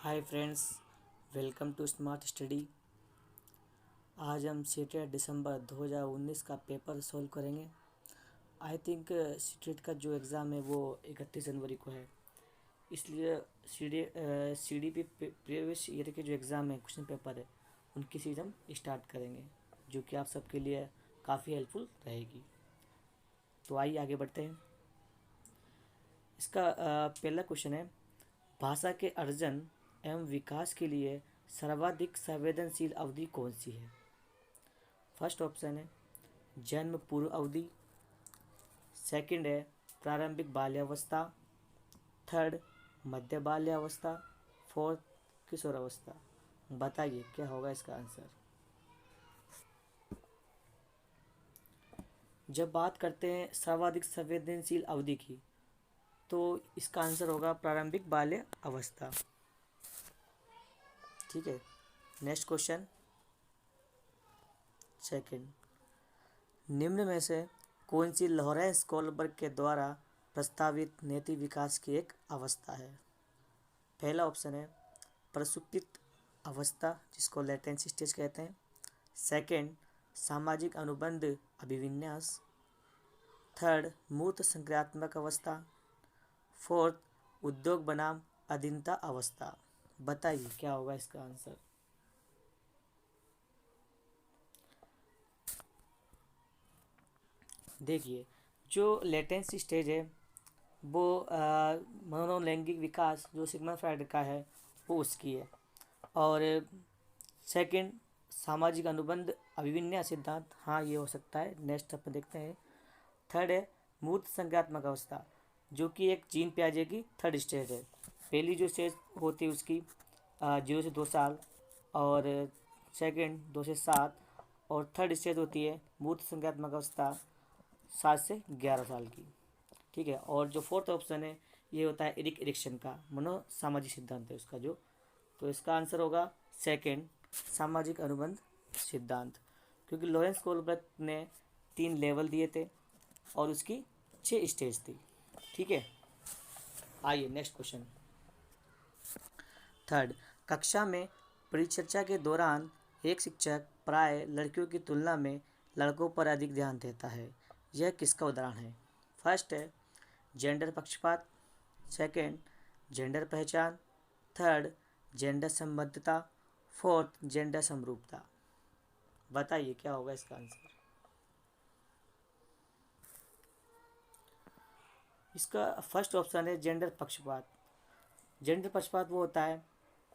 Hi friends, welcome to smart study. आज हम CTET दिसंबर 2019 का पेपर सॉल्व करेंगे। आई थिंक सीटेट का जो एग्ज़ाम है वो 31 जनवरी को है, इसलिए C D P previous year के जो एग्ज़ाम है, क्वेश्चन पेपर है, उनकी सीरीज हम स्टार्ट करेंगे, जो कि आप सबके लिए काफ़ी हेल्पफुल रहेगी। तो आइए आगे बढ़ते हैं। इसका पहला क्वेश्चन है, भाषा के अर्जन एवं विकास के लिए सर्वाधिक संवेदनशील अवधि कौन सी है? फर्स्ट ऑप्शन है जन्म पूर्व अवधि, सेकंड है प्रारंभिक बाल्यावस्था, थर्ड मध्य बाल्यावस्था, फोर्थ किशोरावस्था। बताइए क्या होगा इसका आंसर। जब बात करते हैं सर्वाधिक संवेदनशील अवधि की, तो इसका आंसर होगा प्रारंभिक बाल्य अवस्था। ठीक है, नेक्स्ट क्वेश्चन सेकंड, निम्न में से कौन सी लॉरेंस कोलबर्ग के द्वारा प्रस्तावित नैतिक विकास की एक अवस्था है? पहला ऑप्शन है प्रसुप्त अवस्था, जिसको लेटेंसी स्टेज कहते हैं। सेकंड सामाजिक अनुबंध अभिविन्यास, थर्ड मूर्त संक्रियात्मक अवस्था, फोर्थ उद्योग बनाम अधीनता अवस्था। बताइए क्या होगा इसका आंसर। देखिए, जो लेटेंसी स्टेज है वो मनोलैंगिक विकास जो सिग्मंड फ्राइड का है वो उसकी है। और सेकंड सामाजिक अनुबंध अभिविन्यास सिद्धांत, हाँ ये हो सकता है। नेक्स्ट अपन देखते हैं। थर्ड है मूर्त संज्ञात्मक अवस्था, जो कि एक जीन पियाजे की थर्ड स्टेज है। पहली जो स्टेज होती है उसकी 0 से 2 साल, और सेकंड 2 से 7, और थर्ड स्टेज होती है मूर्त संज्ञात्मक अवस्था 7 से 11 साल की। ठीक है, और जो फोर्थ ऑप्शन है ये होता है एरिक एरिक्सन का मनो सामाजिक सिद्धांत है उसका जो। तो इसका आंसर होगा सेकंड सामाजिक अनुबंध सिद्धांत, क्योंकि लॉरेंस कोलबर्ग ने 3 लेवल दिए थे और उसकी 6 स्टेज थी। ठीक है, आइए नेक्स्ट क्वेश्चन। थर्ड, कक्षा में परिचर्चा के दौरान एक शिक्षक प्राय लड़कियों की तुलना में लड़कों पर अधिक ध्यान देता है, यह किसका उदाहरण है? फर्स्ट है जेंडर पक्षपात, सेकंड जेंडर पहचान, थर्ड जेंडर संबद्धता, फोर्थ जेंडर समरूपता। बताइए क्या होगा इसका आंसर। इसका फर्स्ट ऑप्शन है जेंडर पक्षपात। जेंडर पक्षपात वो होता है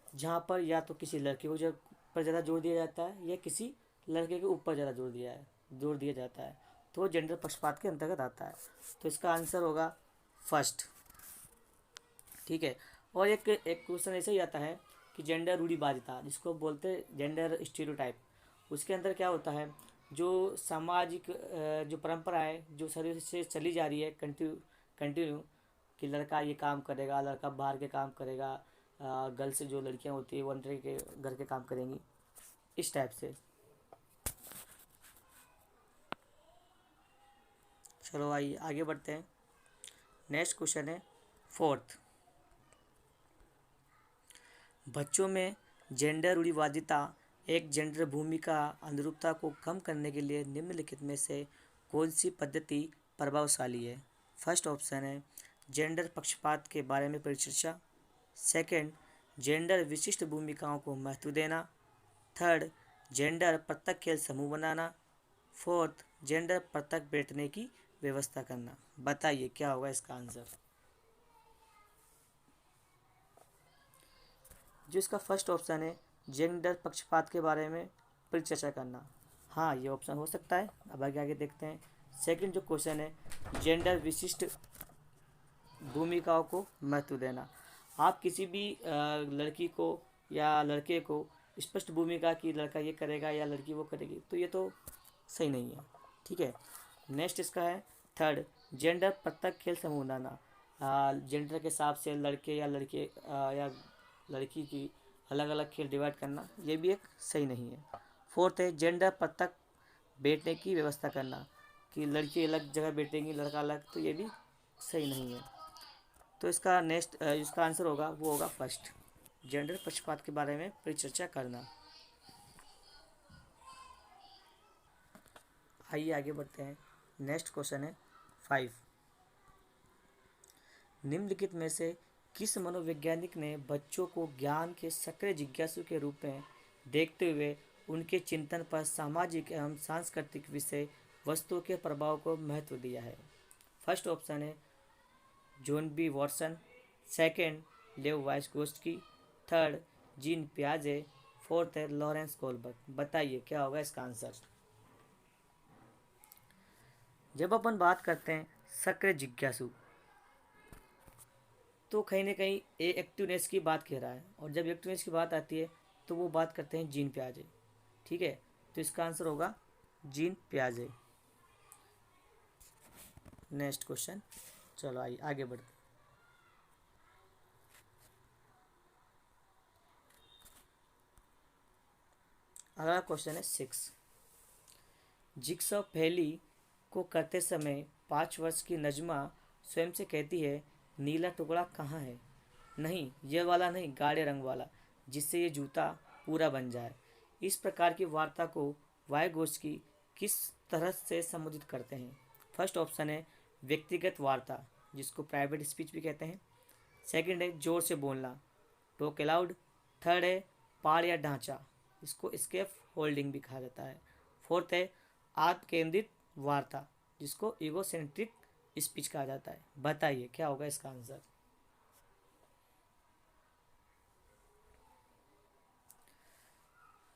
जहाँ पर या तो किसी लड़के को पर ज़्यादा जोर दिया जाता है या किसी लड़के के ऊपर ज़्यादा जोर दिया जाता है, तो वो जेंडर पक्षपात के अंतर्गत आता है। तो इसका आंसर होगा फर्स्ट। ठीक है, और एक क्वेश्चन ऐसे ही आता है कि जेंडर रूढ़िवादिता, जिसको बोलते हैं जेंडर स्टीरियोटाइप, उसके अंदर क्या होता है, जो सामाजिक जो परंपरा है जो शरीर से चली जा रही है कंटिन्यू, कि लड़का ये काम करेगा, लड़का बाहर के काम करेगा, गर्ल्स जो लड़कियां होती है वो अंदर के घर के काम करेंगी, इस टाइप से। चलो आइए आगे बढ़ते हैं। नेक्स्ट क्वेश्चन है फोर्थ, बच्चों में जेंडर रूढ़िवादिता एक जेंडर भूमिका अनुरूपता को कम करने के लिए निम्नलिखित में से कौन सी पद्धति प्रभावशाली है? फर्स्ट ऑप्शन है जेंडर पक्षपात के बारे में परिचर्चा, सेकंड जेंडर विशिष्ट भूमिकाओं को महत्व देना, थर्ड जेंडर पृथक खेल समूह बनाना, फोर्थ जेंडर पृथक बैठने की व्यवस्था करना। बताइए क्या होगा इसका आंसर। जो इसका फर्स्ट ऑप्शन है जेंडर पक्षपात के बारे में परिचर्चा करना, हाँ ये ऑप्शन हो सकता है। अब आगे आगे देखते हैं। सेकंड जो क्वेश्चन है जेंडर विशिष्ट भूमिकाओं को महत्व देना, आप किसी भी लड़की को या लड़के को स्पष्ट भूमिका की लड़का ये करेगा या लड़की वो करेगी, तो ये तो सही नहीं है। ठीक है, नेक्स्ट इसका है थर्ड जेंडर पृथक खेल समूह बनाना, जेंडर के हिसाब से लड़के या लड़के या लड़की की अलग अलग खेल डिवाइड करना, ये भी एक सही नहीं है। फोर्थ है जेंडर पृथक बैठने की व्यवस्था करना, कि लड़की अलग जगह बैठेंगी लड़का अलग, तो ये भी सही नहीं है। तो इसका नेक्स्ट इसका आंसर होगा वो होगा फर्स्ट। जेंडर पक्षपात के बारे में परिचर्चा करना। आइए आगे बढ़ते हैं। नेक्स्ट क्वेश्चन है 5। निम्नलिखित में से किस मनोवैज्ञानिक ने बच्चों को ज्ञान के सक्रिय जिज्ञासु के रूप में देखते हुए उनके चिंतन पर सामाजिक एवं सांस्कृतिक विषय वस्तुओं के प्रभाव को महत्व दिया है? फर्स्ट ऑप्शन है जॉन बी वॉटसन, सेकंड लेव वाइस्गोस्की, थर्ड जीन पियाजे, फोर्थ है लॉरेंस कोलबर्ग। बताइए क्या होगा इसका आंसर। जब अपन बात करते हैं सक्रिय जिज्ञासु तो कहीं ना कहीं एक्टिवनेस की बात कह रहा है, और जब एक्टिवनेस की बात आती है तो वो बात करते हैं जीन पियाजे। ठीक है, तो इसका आंसर होगा जीन पियाजे। नेक्स्ट क्वेश्चन, चलो आइए आगे बढ़ते हैं। अगला क्वेश्चन है 6। जिक्सॉ पहेली को करते समय 5 वर्ष की नजमा स्वयं से कहती है नीला टुकड़ा कहाँ है? नहीं, ये वाला नहीं, गाढ़े रंग वाला, जिससे ये जूता पूरा बन जाए। इस प्रकार की वार्ता को वाइगोत्स्की किस तरह से संबोधित करते हैं? फर्स्ट ऑप्शन है व्यक्तिगत वार्ता, जिसको प्राइवेट स्पीच भी कहते हैं। सेकंड है जोर से बोलना, टॉक अलाउड। थर्ड है पाड़ या ढांचा, इसको स्केप होल्डिंग भी कहा जाता है। फोर्थ है आत्म केंद्रित वार्ता, जिसको ईगोसेंट्रिक स्पीच कहा जाता है। बताइए क्या होगा इसका आंसर।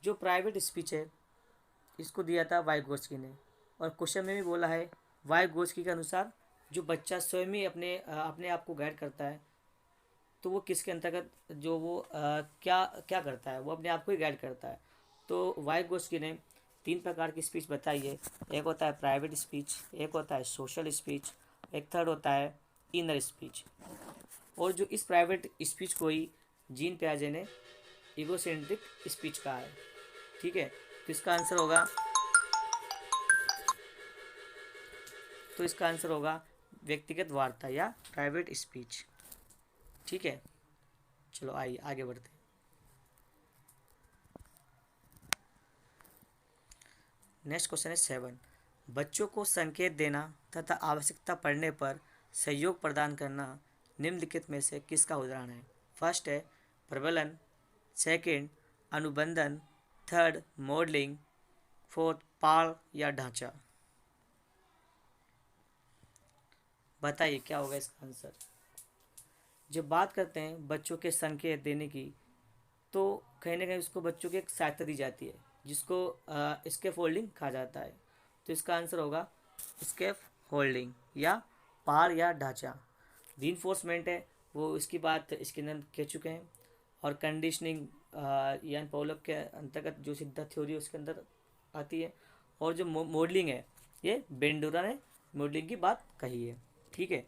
जो प्राइवेट स्पीच है इसको दिया था वाइगोत्स्की ने, और क्वेश्चन में भी बोला है वाइगोत्स्की के अनुसार जो बच्चा स्वयं ही अपने आप को गाइड करता है तो वो किसके अंतर्गत, जो वो क्या क्या करता है, वो अपने आप को ही गाइड करता है। तो वाइगोत्स्की ने 3 प्रकार की स्पीच बताई है। एक होता है प्राइवेट स्पीच, एक होता है सोशल स्पीच, एक थर्ड होता है इनर स्पीच। और जो इस प्राइवेट स्पीच को ही जीन पियाजे ने ईगोसेंट्रिक स्पीच कहा है। ठीक है, तो इसका आंसर होगा व्यक्तिगत वार्ता या प्राइवेट स्पीच। ठीक है, चलो आइए आगे बढ़ते हैं। नेक्स्ट क्वेश्चन है 7। बच्चों को संकेत देना तथा आवश्यकता पड़ने पर सहयोग प्रदान करना निम्नलिखित में से किसका उदाहरण है? फर्स्ट है प्रबलन, सेकंड अनुबंधन, थर्ड मॉडलिंग, फोर्थ पाल या ढांचा। बताइए क्या होगा इसका आंसर। जब बात करते हैं बच्चों के संकेत देने की तो कहीं ना कहीं उसको बच्चों की एक सहायता दी जाती है, जिसको स्केप होल्डिंग कहा जाता है। तो इसका आंसर होगा स्केप होल्डिंग या पार या ढांचा। रीइंफोर्समेंट है वो इसकी बात इसके अंदर कह चुके हैं, और कंडीशनिंग यान पॉलक के अंतर्गत जो सिद्धांत थ्योरी उसके अंदर आती है। और जो मॉडलिंग है ये बेंडोरा ने मॉडलिंग की बात कही है। ठीक है,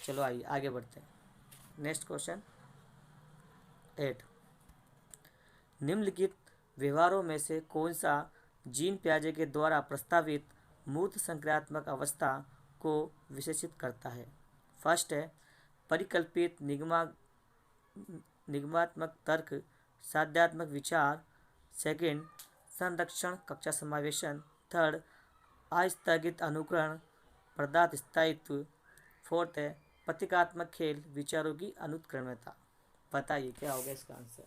चलो आइए आगे बढ़ते हैं। Next question 8। निम्नलिखित व्यवहारों में से कौन सा जीन पियाजे के द्वारा प्रस्तावित मूर्त संक्रियात्मक अवस्था को विशेषित करता है? फर्स्ट है परिकल्पित निगमात्मक तर्क, साध्यात्मक विचार। सेकंड संरक्षण कक्षा समावेशन। थर्ड अस्थगित अनुकरण, पदार्थ स्थायित्व। फोर्थ है प्रतीकात्मक खेल, विचारों की अनुत्क्रमणता। बताइए क्या होगा इसका आंसर।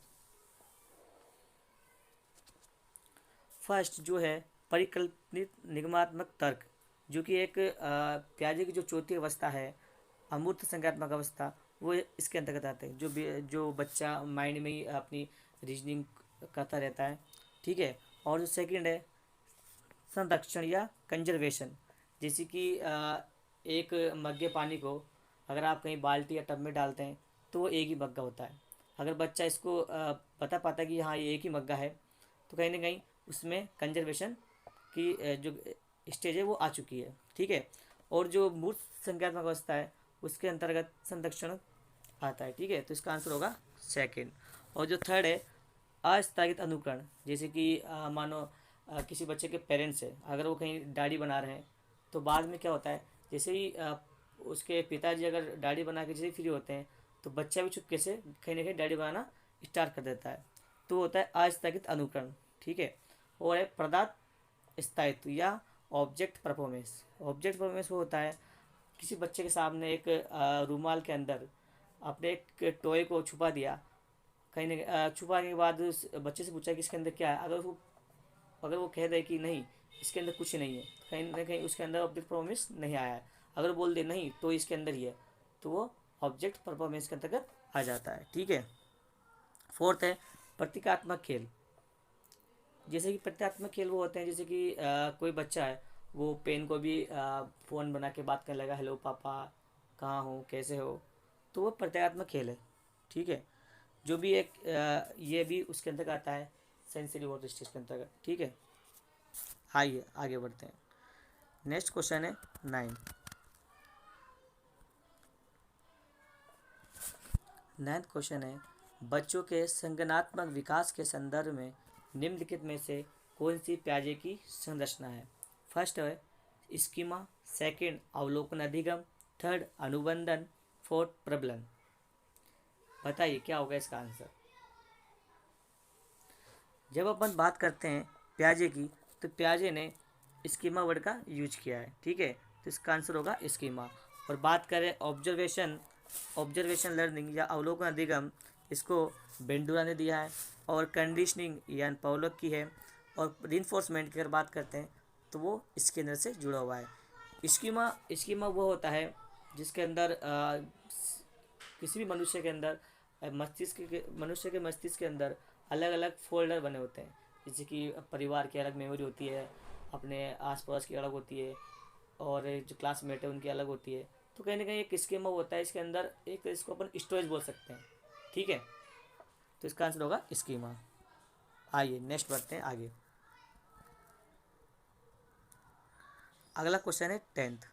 फर्स्ट जो है परिकल्पित निगमात्मक तर्क, जो कि एक पियाजे की जो चौथी अवस्था है अमूर्त संज्ञात्मक अवस्था, वो इसके अंतर्गत आते हैं। जो बच्चा माइंड में ही अपनी रीजनिंग करता रहता है। ठीक है, और जो सेकंड है संरक्षण या कंजर्वेशन, जैसे कि एक मग्गे पानी को अगर आप कहीं बाल्टी या टब में डालते हैं तो वो एक ही मग्गा होता है। अगर बच्चा इसको बता पाता कि हाँ ये एक ही मग्गा है तो कहीं ना कहीं उसमें कंजर्वेशन की जो स्टेज है वो आ चुकी है। ठीक है, और जो मूर्त संज्ञात्मक अवस्था है उसके अंतर्गत संरक्षण आता है। ठीक है, तो इसका आंसर होगा सेकंड। और जो थर्ड है अस्थगित अनुकरण, जैसे कि मानो किसी बच्चे के पेरेंट्स है, अगर वो कहीं दाढ़ी बना रहे हैं तो बाद में क्या होता है, जैसे ही उसके पिताजी अगर दाढ़ी बना के जैसे फ्री होते हैं तो बच्चा भी चुपके से कहीं ना कहीं दाढ़ी बनाना स्टार्ट कर देता है, तो होता है अस्थगित अनुकरण, ठीक है। और है पदार्थ स्थायित्व या ऑब्जेक्ट परफॉर्मेंस। ऑब्जेक्ट परफॉर्मेंस वो होता है किसी बच्चे के सामने एक रूमाल के अंदर अपने एक टॉय को छुपा दिया, कहीं ना छुपाने के बाद उस बच्चे से पूछा कि इसके अंदर क्या है। अगर वो कह दे कि नहीं इसके अंदर कुछ नहीं है, कहीं ना कहीं उसके अंदर ऑब्जेक्ट परफॉर्मेंस नहीं आया है। अगर बोल दे नहीं तो इसके अंदर ही है, तो वो ऑब्जेक्ट परफॉर्मेंस के अंतर्गत आ जाता है, ठीक है। फोर्थ है प्रतीकात्मक खेल। जैसे कि प्रतीकात्मक खेल वो होते हैं जैसे कि कोई बच्चा है वो पेन को भी फ़ोन बना के बात करने लगा, हेलो पापा कहाँ हो कैसे हो, तो वो प्रतीकात्मक खेल है, ठीक है। जो भी एक ये भी उसके अंतर्गत आता है, सेंसरी वर्ड स्टेज के अंतर्गत, ठीक है। आइए आगे बढ़ते हैं। नेक्स्ट क्वेश्चन है 9। नाइन्थ क्वेश्चन है बच्चों के संज्ञानात्मक विकास के संदर्भ में निम्नलिखित में से कौन सी प्याजे की संरचना है। फर्स्ट है स्कीमा, सेकंड अवलोकन अधिगम, थर्ड अनुबंधन, फोर्थ प्रबलन। बताइए क्या होगा इसका आंसर। जब अपन बात करते हैं प्याजे की, तो प्याजे ने स्कीमा वर्ड का यूज किया है, ठीक है। तो इसका आंसर होगा स्कीमा। और बात करें ऑब्जर्वेशन लर्निंग या अवलोकन अधिगम, इसको बेंडूरा ने दिया है। और कंडीशनिंग यान पॉलोक की है। और रिइंफोर्समेंट की अगर बात करते हैं तो वो इसके अंदर से जुड़ा हुआ है। स्कीमा वो होता है जिसके अंदर किसी भी मनुष्य के अंदर मनुष्य के मस्तिष्क के अंदर अलग अलग फोल्डर बने होते हैं। जैसे कि परिवार की अलग मेमोरी होती है, अपने आसपास की अलग होती है, और जो क्लासमेट है उनकी अलग होती है। तो कहीं ना कहीं एक स्कीमा होता है, इसके अंदर एक इसको अपन स्टोरेज बोल सकते हैं, ठीक है। तो इसका आंसर होगा स्कीमा। आइए नेक्स्ट बढ़ते हैं आगे। अगला क्वेश्चन है 10th।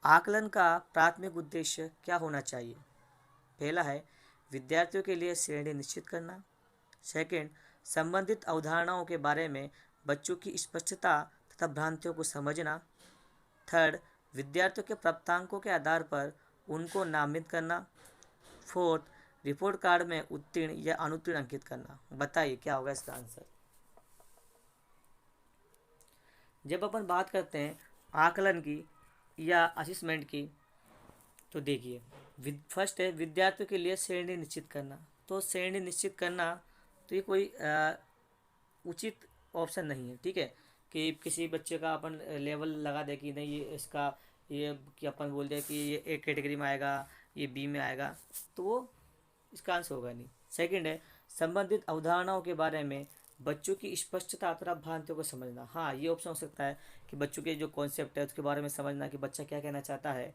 आकलन का प्राथमिक उद्देश्य क्या होना चाहिए। पहला है विद्यार्थियों के लिए श्रेणी निश्चित करना। सेकंड, संबंधित अवधारणाओं के बारे में बच्चों की स्पष्टता तथा भ्रांतियों को समझना। थर्ड, विद्यार्थियों के प्राप्तांकों के आधार पर उनको नामित करना। फोर्थ, रिपोर्ट कार्ड में उत्तीर्ण या अनुत्तीर्ण अंकित करना। बताइए क्या होगा इसका आंसर। जब अपन बात करते हैं आकलन की या असेसमेंट की, तो देखिए फर्स्ट है विद्यार्थियों के लिए श्रेणी निश्चित करना। तो श्रेणी निश्चित करना तो ये कोई उचित ऑप्शन नहीं है, ठीक है। कि किसी बच्चे का अपन लेवल लगा दे कि नहीं ये इसका ये कि अपन बोल दे कि ये ए कैटेगरी में आएगा, ये बी में आएगा, तो वो इसका आंसर होगा नहीं। सेकंड है संबंधित अवधारणाओं के बारे में बच्चों की स्पष्टता तथा भ्रांतियों को समझना। हाँ ये ऑप्शन हो सकता है कि बच्चों के जो कॉन्सेप्ट है उसके बारे में समझना कि बच्चा क्या कहना चाहता है,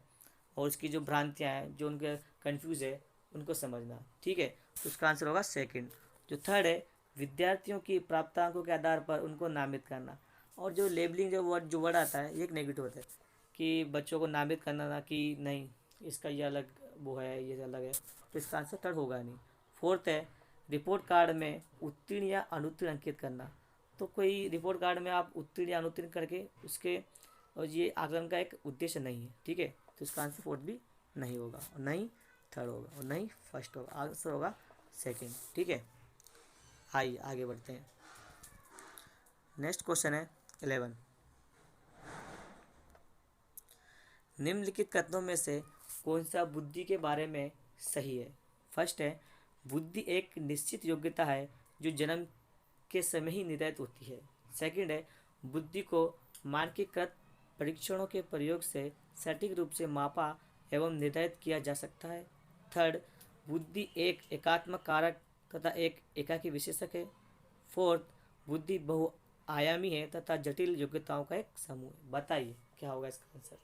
और उसकी जो भ्रांतियाँ हैं जो उनके कन्फ्यूज़ है उनको समझना, ठीक है। तो उसका आंसर होगा सेकंड। जो थर्ड है विद्यार्थियों की प्राप्तांकों के आधार पर उनको नामित करना। और जो लेबलिंग जो वर्ड आता है ये एक नेगेटिव होता है कि बच्चों को नामित करना ना कि नहीं इसका ये अलग वो है ये अलग है, तो इसका आंसर थर्ड होगा नहीं। फोर्थ है रिपोर्ट कार्ड में उत्तीर्ण या अनुत्तीर्ण अंकित करना। तो कोई रिपोर्ट कार्ड में आप उत्तीर्ण या अनुत्तीर्ण करके उसके और ये आकलन का एक उद्देश्य नहीं है, ठीक है। तो इसका आंसर फोर्थ भी नहीं होगा, और नहीं थर्ड होगा, और नहीं फर्स्ट होगा। आंसर होगा सेकंड, ठीक है। आइए आगे बढ़ते हैं। नेक्स्ट क्वेश्चन है 11। निम्नलिखित कथनों में से कौन सा बुद्धि के बारे में सही है। फर्स्ट है बुद्धि एक निश्चित योग्यता है जो जन्म के समय ही निर्धारित होती है। सेकंड है बुद्धि को मानकीकृत परीक्षणों के प्रयोग से सटीक रूप से मापा एवं निर्धारित किया जा सकता है। थर्ड, बुद्धि एक एकात्मक कारक तथा एक एकाकी विशेषक है। फोर्थ, बुद्धि बहुआयामी है तथा जटिल योग्यताओं का एक समूह है। बताइए क्या होगा इसका आंसर।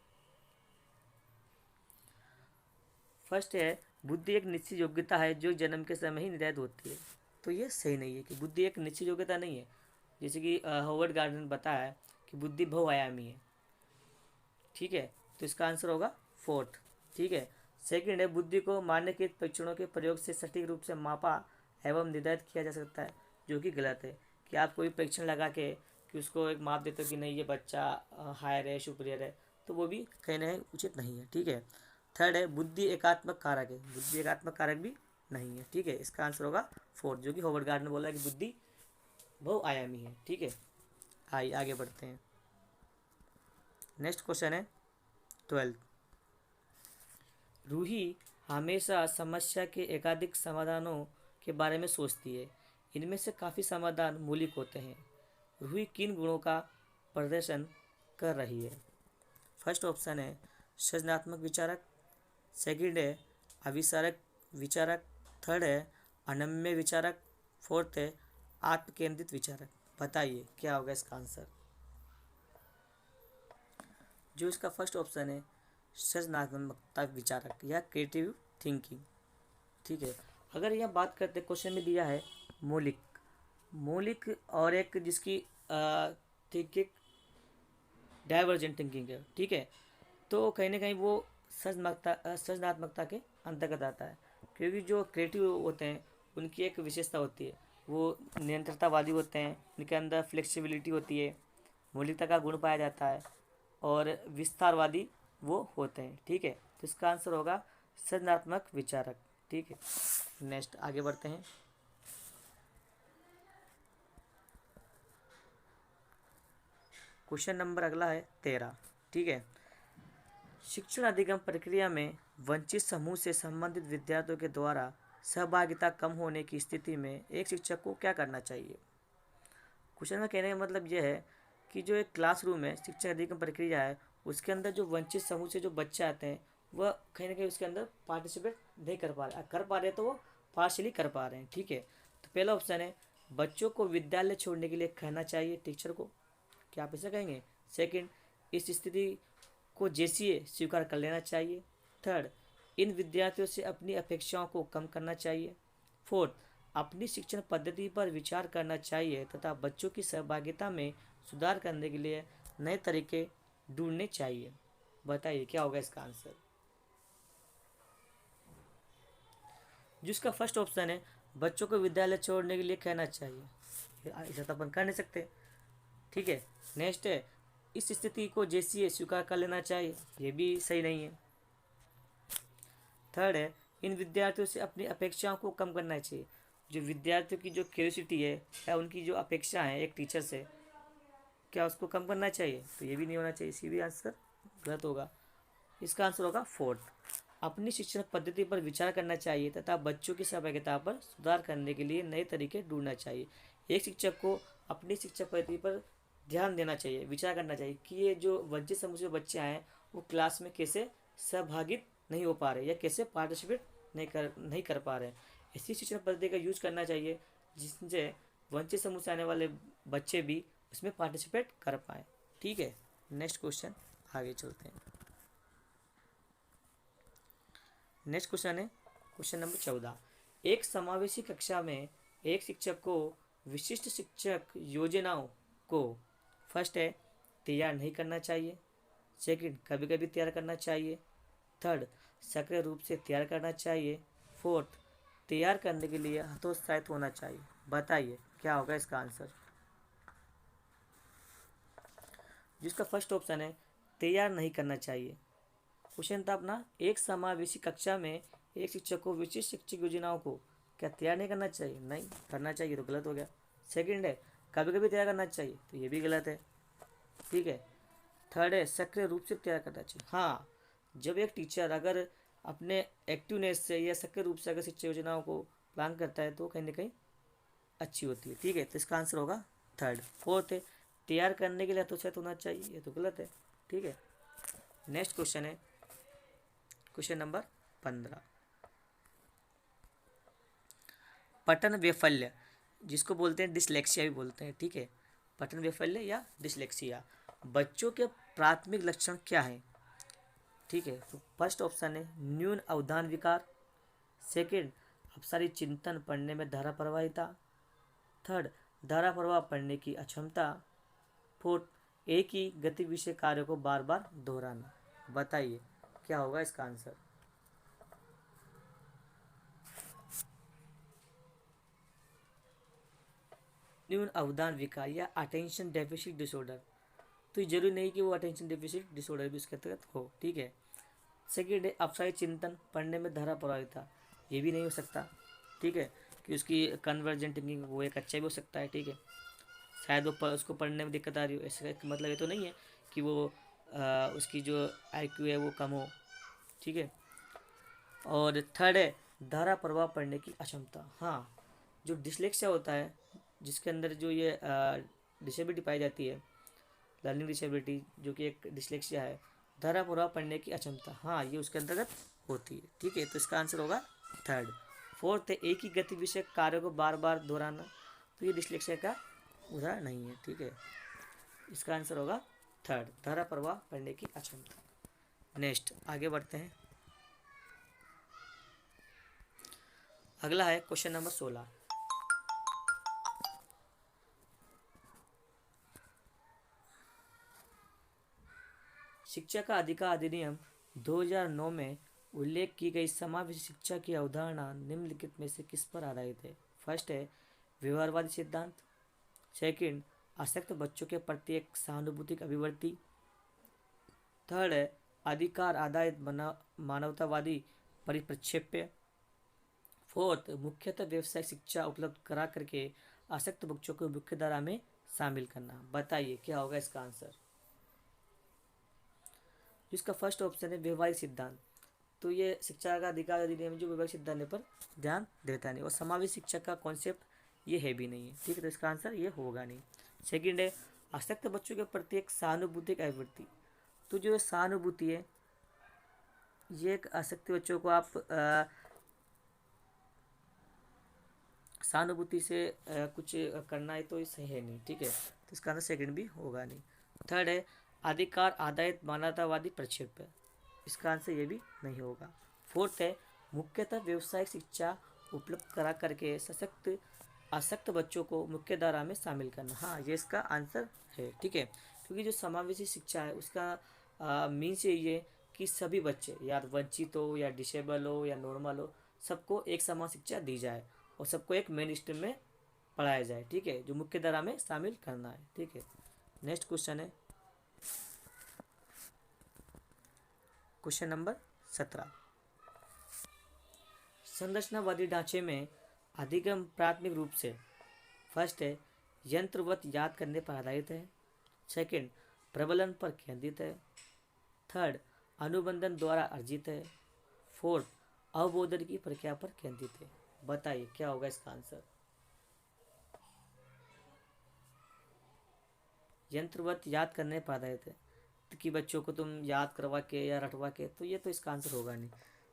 फर्स्ट है बुद्धि एक निश्चित योग्यता है जो जन्म के समय ही निर्धारित होती है। तो ये सही नहीं है कि बुद्धि एक निश्चित योग्यता नहीं है। जैसे कि हॉवर्ड गार्डन ने बताया है कि बुद्धि बहुआयामी है, ठीक है। तो इसका आंसर होगा फोर्थ, ठीक है। सेकंड है बुद्धि को मानकीकृत परीक्षणों के प्रयोग से सटीक रूप से मापा एवं निर्धारित किया जा सकता है, जो कि गलत है। कि आप कोई परीक्षण लगा के कि उसको एक माप देते हो कि नहीं ये बच्चा हायर है सुपीरियर है, तो वो भी कहीं ना कहीं उचित नहीं है, ठीक है। थर्ड है बुद्धि एकात्मक कारक है। बुद्धि एकात्मक कारक भी नहीं है। ठीक है, इसका आंसर होगा फोर्थ, जो कि हॉवर्ड गार्ड ने बोला कि बुद्धि बहुआयामी है। ठीक है, आइए आगे बढ़ते हैं। नेक्स्ट क्वेश्चन है 12। रूही हमेशा समस्या के एकाधिक समाधानों के बारे में सोचती है। इनमें से काफ़ी समाधान मौलिक होते हैं। रूही किन गुणों का प्रदर्शन कर रही है? फर्स्ट ऑप्शन है सृजनात्मक विचारक, सेकंड है अविसारक विचारक, थर्ड है अनम्य विचारक, फोर्थ है आत्मकेंद्रित विचारक। बताइए क्या होगा इसका आंसर? जो इसका फर्स्ट ऑप्शन है सृजनात्मकता विचारक या क्रिएटिव थिंकिंग। ठीक है, अगर यह बात करते क्वेश्चन में दिया है मौलिक, मौलिक और एक जिसकी थिंकिंग डाइवर्जेंट थिंकिंग है। ठीक है, तो कहीं ना कहीं वो सृजनात्मकता के अंतर्गत आता है, क्योंकि जो क्रिएटिव होते हैं उनकी एक विशेषता होती है, वो निरंतरतावादी होते हैं, उनके अंदर फ्लेक्सिबिलिटी होती है, मौलिकता का गुण पाया जाता है, और विस्तारवादी वो होते हैं। ठीक है, तो इसका आंसर होगा सृजनात्मक विचारक। ठीक है, नेक्स्ट आगे बढ़ते हैं। क्वेश्चन नंबर अगला है 13। ठीक है, शिक्षण अधिगम प्रक्रिया में वंचित समूह से संबंधित विद्यार्थियों के द्वारा सहभागिता कम होने की स्थिति में एक शिक्षक को क्या करना चाहिए? क्वेश्चन में कहने का मतलब यह है कि जो एक क्लासरूम है, शिक्षण अधिगम प्रक्रिया है, उसके अंदर जो वंचित समूह से जो बच्चे आते हैं वह कहीं ना कहीं उसके अंदर पार्टिसिपेट नहीं कर पा रहे, कर पा रहे तो वो पार्शली कर पा रहे हैं। ठीक है, तो पहला ऑप्शन है बच्चों को विद्यालय छोड़ने के लिए कहना चाहिए टीचर को, क्या आप ऐसा कहेंगे? सेकंड, इस स्थिति को जैसी है स्वीकार कर लेना चाहिए। थर्ड, इन विद्यार्थियों से अपनी अपेक्षाओं को कम करना चाहिए। फोर्थ, अपनी शिक्षण पद्धति पर विचार करना चाहिए तथा बच्चों की सहभागिता में सुधार करने के लिए नए तरीके ढूंढने चाहिए। बताइए क्या होगा इसका आंसर? जिसका फर्स्ट ऑप्शन है बच्चों को विद्यालय छोड़ने के लिए कहना चाहिए, ऐसा तो अपन कर नहीं सकते। ठीक है, नेक्स्ट है इस स्थिति को जैसी है स्वीकार कर लेना चाहिए, ये भी सही नहीं है। थर्ड है इन विद्यार्थियों से अपनी अपेक्षाओं को कम करना चाहिए, जो विद्यार्थियों की जो क्यूरियोसिटी है या उनकी जो अपेक्षा है एक टीचर से, क्या उसको कम करना चाहिए? तो ये भी नहीं होना चाहिए, इसी भी आंसर गलत होगा। इसका आंसर होगा फोर्थ, अपनी शिक्षण पद्धति पर विचार करना चाहिए तथा बच्चों की सहभागिता पर सुधार करने के लिए नए तरीके ढूंढना चाहिए। एक शिक्षक को अपनी शिक्षा पद्धति पर ध्यान देना चाहिए, विचार करना चाहिए कि ये जो वंचित समूह से बच्चे आए वो क्लास में कैसे सहभागित नहीं हो पा रहे या कैसे पार्टिसिपेट नहीं कर पा रहे। ऐसी शिक्षण पद्धति का यूज करना चाहिए जिससे वंचित समूह से आने वाले बच्चे भी उसमें पार्टिसिपेट कर पाए। ठीक है, नेक्स्ट क्वेश्चन आगे चलते हैं। नेक्स्ट क्वेश्चन है क्वेश्चन नंबर 14। एक समावेशी कक्षा में एक शिक्षक को विशिष्ट शिक्षक योजनाओं को फर्स्ट है तैयार नहीं करना चाहिए, सेकंड कभी कभी तैयार करना चाहिए, थर्ड सक्रिय रूप से तैयार करना चाहिए, फोर्थ तैयार करने के लिए हतोत्साहित होना चाहिए। बताइए क्या होगा इसका आंसर? जिसका फर्स्ट ऑप्शन है तैयार नहीं करना चाहिए। क्वेश्चन था अपना एक समावेशी कक्षा में एक शिक्षक को विशिष्ट शिक्षक योजनाओं को क्या तैयार नहीं करना चाहिए? नहीं करना चाहिए, तो गलत हो गया। सेकंड है कभी कभी तैयार करना चाहिए, तो ये भी गलत है। ठीक है, थर्ड है सक्रिय रूप से तैयार करना चाहिए। हाँ, जब एक टीचर अगर अपने एक्टिवनेस से या सक्रिय रूप से अगर शिक्षा योजनाओं को प्लान करता है तो कहीं ना कहीं अच्छी होती है। ठीक है, तो इसका आंसर होगा थर्ड। फोर्थ है तैयार करने के लिए हतोत्साहित होना चाहिए, ये तो गलत है। ठीक है, नेक्स्ट क्वेश्चन है क्वेश्चन नंबर 15। पठन वैफल्य, जिसको बोलते हैं डिसलेक्सिया भी बोलते हैं। ठीक है, पठन वैफल्य या डिसलेक्सिया, बच्चों के प्राथमिक लक्षण क्या हैं? ठीक है, तो फर्स्ट ऑप्शन है न्यून अवधान विकार, सेकंड अपसारी चिंतन पढ़ने में धारा प्रवाहिता, थर्ड धारा प्रवाह पढ़ने की अक्षमता, फोर्थ एक ही गति विषय कार्य को बार बार दोहराना। बताइए क्या होगा इसका आंसर? न्यून अवधान विकार या अटेंशन डेफिसिट डिसऑर्डर, तो ये जरूरी नहीं कि वो अटेंशन डेफिसिट डिसऑर्डर भी उसके तहत हो। ठीक है, सेकेंड है अपसारी चिंतन पढ़ने में धारा प्रभाविता, ये भी नहीं हो सकता, ठीक है, कि उसकी कन्वर्जेंट थिंकिंग वो एक अच्छा भी हो सकता है, ठीक है, शायद वो उसको पढ़ने में दिक्कत आ रही हो, ऐसा मतलब ये तो नहीं है कि वो उसकी जो आईक्यू है वो कम हो, ठीक है। और थर्ड है धारा प्रवाह पढ़ने की अक्षमता। हाँ, जो डिसलेक्सिया होता है, जिसके अंदर जो ये डिसेबिलिटी पाई जाती है, लर्निंग डिसेबिलिटी जो कि एक डिसलेक्सिया है, धारा प्रवाह पढ़ने की अक्षमता, हाँ ये उसके अंतर्गत होती है, ठीक है, तो इसका आंसर होगा थर्ड। फोर्थ है एक ही गति विषय कार्य को बार बार दोहराना, तो ये डिसलेक्सिया का उदाहरण नहीं है, ठीक है, इसका आंसर होगा थर्ड, धारा प्रवाह पढ़ने की अक्षमता। नेक्स्ट आगे बढ़ते हैं, अगला है क्वेश्चन नंबर 16। शिक्षा का अधिकार अधिनियम 2009 में उल्लेख की गई समावेशी शिक्षा की अवधारणा निम्नलिखित में से किस पर आधारित है? फर्स्ट है व्यवहारवादी सिद्धांत, सेकंड आसक्त बच्चों के प्रति एक सहानुभूति अभिवृत्ति, थर्ड है अधिकार आधारित मानवतावादी परिप्रेक्ष्य, फोर्थ मुख्यतः व्यवसायिक शिक्षा उपलब्ध करा करके आसक्त बच्चों को मुख्य धारा में शामिल करना। बताइए क्या होगा इसका आंसर? जिसका फर्स्ट ऑप्शन है व्यवहारिक सिद्धांत, तो ये शिक्षा का अधिकार अधिनियम जो व्यवहारिक सिद्धांत पर ध्यान देता नहीं, और समावेशी शिक्षा का कॉन्सेप्ट ये है भी नहीं है, ठीक है, तो इसका आंसर ये होगा नहीं। सेकंड है आसक्त बच्चों के प्रति एक सहानुभूति का प्रवृत्ति, तो जो सहानुभूति है ये एक आसक्त बच्चों को आप सहानुभूति से कुछ करना है तो ये सही है नहीं, ठीक है, तो इसका आंसर सेकंड भी होगा नहीं। थर्ड है अधिकार आधारित मानवतावादी प्रक्षेप, इसका आंसर ये भी नहीं होगा। फोर्थ है मुख्यतः व्यवसायिक शिक्षा उपलब्ध करा करके सशक्त आसक्त बच्चों को मुख्य धारा में शामिल करना, हाँ ये इसका आंसर है, ठीक है, क्योंकि जो समावेशी शिक्षा है उसका मीन्स ये है कि सभी बच्चे या वंचित हो या डिसेबल हो या नॉर्मल हो, सबको एक समान शिक्षा दी जाए और सबको एक मेन स्ट्रीम में पढ़ाया जाए, ठीक है, जो मुख्य धारा में शामिल करना है, ठीक है। नेक्स्ट क्वेश्चन है क्वेश्चन नंबर 17। संरचनावादी ढांचे में अधिगम प्राथमिक रूप से फर्स्ट है यंत्रवत याद करने पर आधारित है, सेकंड प्रबलन पर केंद्रित है, थर्ड अनुबंधन द्वारा अर्जित है, फोर्थ अवबोधन की प्रक्रिया पर केंद्रित है। बताइए क्या होगा इसका आंसर? यंत्रवत याद करने पर आधारित है कि बच्चों को तुम याद करवा के या रटवा के, तो ये तो इसका आंसर होगा नहीं,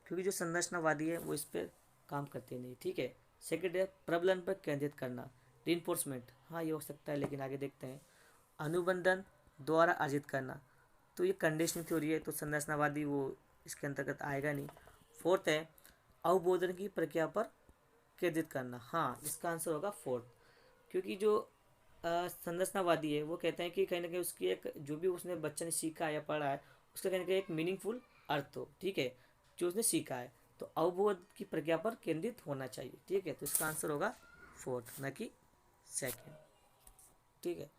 क्योंकि जो संरचनावादी है वो इस पर काम करते नहीं, ठीक है। सेकंड है प्रबलन पर केंद्रित करना, रिइंफोर्समेंट, हाँ ये हो सकता है, लेकिन आगे देखते हैं। अनुबंधन द्वारा अर्जित करना, तो ये कंडीशनिंग थ्योरी है, तो संरचनावादी वो इसके अंतर्गत आएगा नहीं। फोर्थ है अवबोधन की प्रक्रिया पर केंद्रित करना, हाँ इसका आंसर होगा फोर्थ, क्योंकि जो संरचनावादी है वो कहते हैं कि कहीं ना कहीं उसकी एक जो भी उसने बच्चे ने सीखा है या पढ़ा है उसका कहीं ना कहीं एक मीनिंगफुल अर्थ हो, ठीक है, जो उसने सीखा है, तो अवबोध की प्रक्रिया पर केंद्रित होना चाहिए, ठीक है, तो इसका आंसर होगा फोर्थ न कि सेकेंड, ठीक है।